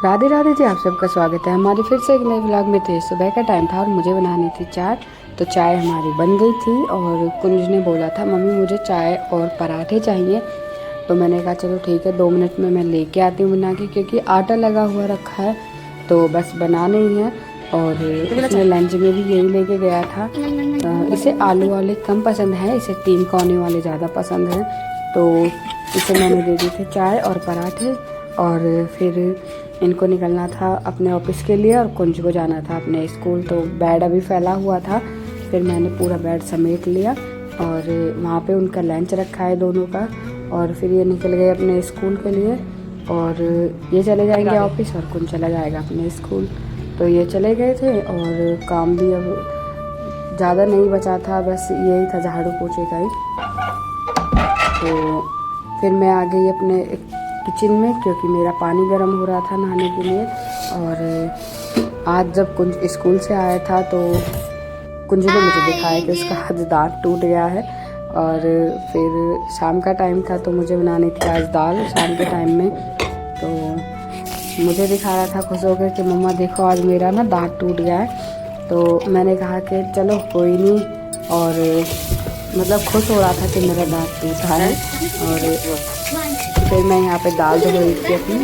राधे राधे जी, आप सबका स्वागत है हमारे फिर से एक नए व्लॉग में। थे सुबह का टाइम था और मुझे बनानी थी चाय। तो चाय हमारी बन गई थी और कुंज ने बोला था मम्मी मुझे चाय और पराठे चाहिए। तो मैंने कहा चलो ठीक है 2 मिनट में मैं लेके आती हूँ बना के, क्योंकि आटा लगा हुआ रखा है तो बस बनाना ही है। और इसने लंच में भी यही लेके गया था। इसे आलू वाले कम पसंद है, इसे 3 कोने वाले ज़्यादा पसंद हैं। तो इसे मैंने दे दी थी चाय और पराठे। और फिर इनको निकलना था अपने ऑफिस के लिए और कुंज को जाना था अपने स्कूल। तो बेड अभी फैला हुआ था, फिर मैंने पूरा बेड समेट लिया और वहाँ पे उनका लंच रखा है दोनों का। और फिर ये निकल गए अपने स्कूल के लिए और ये चले जाएंगे ऑफिस और कुंज चला जाएगा अपने स्कूल। तो ये चले गए थे और काम भी अब ज़्यादा नहीं बचा था, बस यही था झाड़ू पोछे का ही। तो फिर मैं आ गई अपने किचन में, क्योंकि मेरा पानी गर्म हो रहा था नहाने के लिए। और आज जब कुंज स्कूल से आया था तो कुंज ने मुझे दिखाया कि उसका आज दांत टूट गया है। और फिर शाम का टाइम था तो मुझे बनानी थी आज दाल शाम के टाइम में। तो मुझे दिखा रहा था खुश होकर कि मम्मा देखो आज मेरा ना दांत टूट गया है। तो मैंने कहा कि चलो कोई नहीं, और मतलब खुश हो रहा था कि मेरा दांत टूटा है। और फिर मैं यहाँ पे दाल धो रही थी अपनी।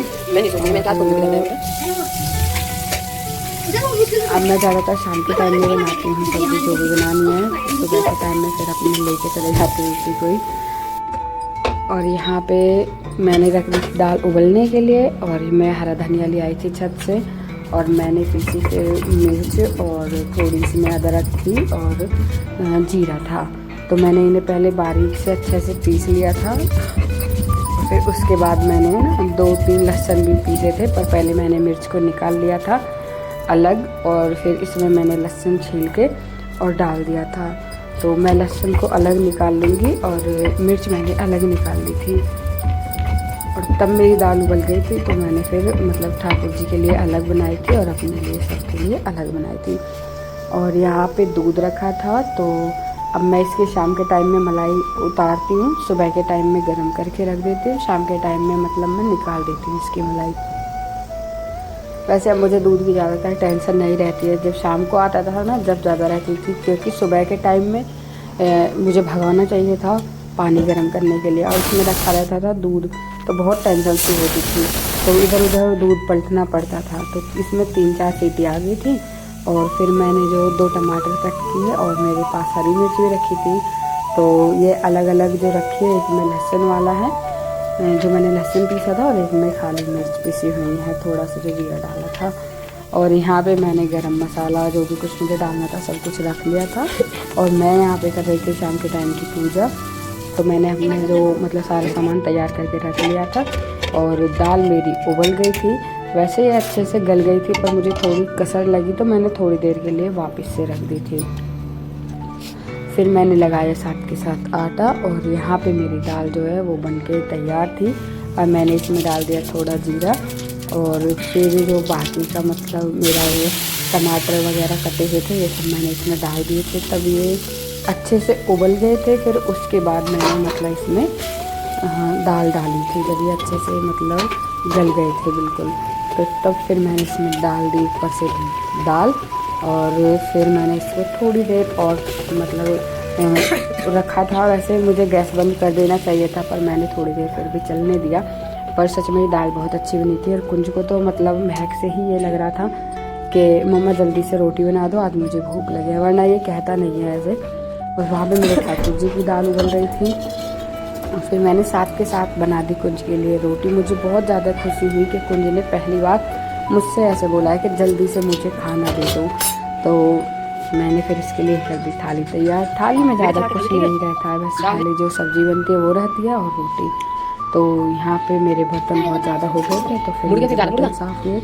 अब मैं ज़्यादातर शाम के टाइम में बनाती हूँ सब्ज़ी जो भी बनानी है, सुबह के टाइम में फिर अपने लेके चले जाती हूँ उसी को ही। और यहाँ पे मैंने रख दी थी दाल उबलने के लिए और मैं हरा धनिया ले आई थी छत से। और मैंने पीसी से मिर्च और थोड़ी सी में अदरक थी और जीरा था। तो मैंने इन्हें पहले बारीक से अच्छे से पीस लिया था। फिर उसके बाद मैंने ना 2-3 लहसुन भी पीसे थे, पर पहले मैंने मिर्च को निकाल लिया था अलग। और फिर इसमें मैंने लहसुन छील के और डाल दिया था। तो मैं लहसुन को अलग निकाल लूँगी और मिर्च मैंने अलग निकाल ली थी। और तब मेरी दाल उबल गई थी तो मैंने फिर मतलब ठाकुर जी के लिए अलग बनाई थी और अपने लिए सबके लिए अलग बनाई थी। और यहाँ पे दूध रखा था तो अब मैं इसके शाम के टाइम में मलाई उतारती हूँ, सुबह के टाइम में गर्म करके रख देती हूँ, शाम के टाइम में मतलब मैं निकाल देती हूँ इसकी मलाई। वैसे अब मुझे दूध की ज़्यादातर टेंशन नहीं रहती है। जब शाम को आता था ना जब ज़्यादा रहती थी, क्योंकि सुबह के टाइम में मुझे भगाना चाहिए था पानी गर्म करने के लिए और उसमें रखा रहता था दूध, तो बहुत टेंशन सी होती थी। तो इधर उधर दूध पलटना पड़ता था। तो इसमें 3-4 सीटी आ गई थी। और फिर मैंने जो 2 टमाटर कट किए और मेरे पास हरी मिर्च भी रखी थी, तो ये अलग अलग जो रखी है, एक में लहसुन वाला है जो मैंने लहसुन पीसा था और एक में खाली मिर्च पीसी हुई है, थोड़ा सा जो जीरा डाला था। और यहाँ पे मैंने गरम मसाला जो भी कुछ मुझे डालना था सब कुछ रख लिया था। और मैं यहाँ पे कर रही थी शाम के टाइम की पूजा। तो मैंने अपने जो मतलब सारा सामान तैयार करके रख लिया था। और दाल मेरी उबल गई थी, वैसे ही अच्छे से गल गई थी, पर मुझे थोड़ी कसर लगी तो मैंने थोड़ी देर के लिए वापस से रख दी थी। फिर मैंने लगाया साथ के साथ आटा और यहाँ पे मेरी दाल जो है वो बनके तैयार थी। और मैंने इसमें डाल दिया थोड़ा जीरा। और फिर जो बाकी का मतलब मेरा ये टमाटर वगैरह कटे हुए थे ये सब मैंने इसमें डाल दिए थे, तब ये अच्छे से उबल गए थे। फिर उसके बाद मैंने मतलब इसमें दाल डाली थी, जब ये अच्छे से मतलब गल गए थे बिल्कुल। तो तब फिर मैंने इसमें डाल दी ऊपर से दाल। और फिर मैंने इसको थोड़ी देर और मतलब रखा था। वैसे मुझे गैस बंद कर देना चाहिए था, पर मैंने थोड़ी देर फिर भी चलने दिया। पर सच में दाल बहुत अच्छी बनी थी। और कुंज को तो मतलब महक से ही ये लग रहा था कि मम्मा जल्दी से रोटी बना दो, आज मुझे भूख लगे, वरना ये कहता नहीं है ऐसे। और वहाँ पे मेरे ठाकुर जी की दाल उबल रही थी। और फिर मैंने साथ के साथ बना दी कुंज के लिए रोटी। मुझे बहुत ज़्यादा खुशी हुई कि कुंज ने पहली बार मुझसे ऐसे बोला है कि जल्दी से मुझे खाना दे दो। तो मैंने फिर इसके लिए कर दी थाली तैयार। थाली में ज़्यादा कुछ नहीं रहता है, बस खाली जो सब्ज़ी बनती है वो रहती है और रोटी। तो यहाँ पे मेरे बर्तन बहुत ज़्यादा हो गए थे तो फिर बर्तन साफ किए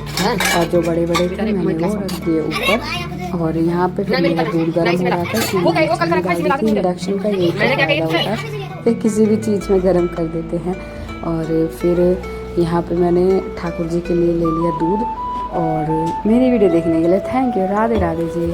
और जो बड़े बड़े थे मैंने वो रख दिए ऊपर। और यहाँ पे फिर मेरा दूध गर्म हो रहा था, इंडक्शन का यही फ़ायदा होता है, फिर किसी भी चीज़ में गर्म कर देते हैं। और फिर यहाँ पे मैंने ठाकुर जी के लिए ले लिया दूध। और मेरी वीडियो देखने के लिए thank you. Radhe Radhe ji.